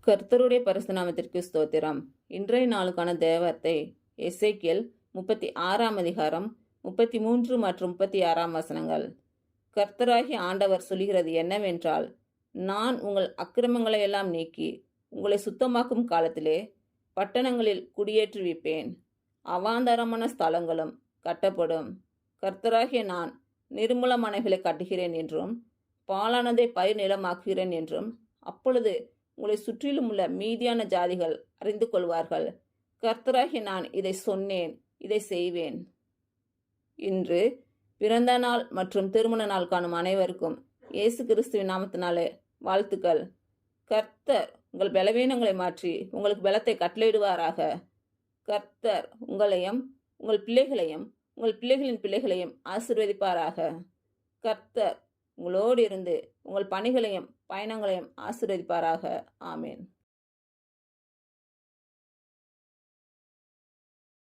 கர்த்தருடைய பரிசுத்த நாமத்திற்கு ஸ்தோத்திரம். இன்றைய நாளுக்கான தேவத்தை எசேக்கியேல் 36ஆம் அதிகாரம் 33 மற்றும் 36ஆம் வசனங்கள். கர்த்தராகிய ஆண்டவர் சொல்கிறது என்னவென்றால், நான் உங்கள் அக்கிரமங்களை எல்லாம் நீக்கி உங்களை சுத்தமாக்கும் காலத்திலே பட்டணங்களில் குடியேற்றுவிப்பேன், அவாந்தரமான ஸ்தலங்களும் கட்டப்படும். கர்த்தராகிய நான் நிர்மூல மனைகளை கட்டுகிறேன் என்றும் பாலானதை பயிர் நிலமாக்குகிறேன் என்றும் அப்பொழுது உங்களை சுற்றிலும் உள்ள மீதியான ஜாதிகள் அறிந்து கொள்வார்கள். கர்த்தராகிய நான் இதை சொன்னேன், இதை செய்வேன். இன்று பிறந்த நாள் மற்றும் திருமண நாள் காணும் அனைவருக்கும் இயேசு கிறிஸ்துவின் நாமத்தினாலே வாழ்த்துக்கள். கர்த்தர் உங்கள் பலவீனங்களை மாற்றி உங்களுக்கு பலத்தை கட்டளையிடுவாராக. கர்த்தர் உங்களையும் உங்கள் பிள்ளைகளையும் உங்கள் பிள்ளைகளின் பிள்ளைகளையும் ஆசீர்வதிப்பாராக. கர்த்தர் உங்களோடு இருந்து உங்கள் பணிகளையும் பயணங்களையும் ஆசீர்வதிப்பாராக. ஆமேன்.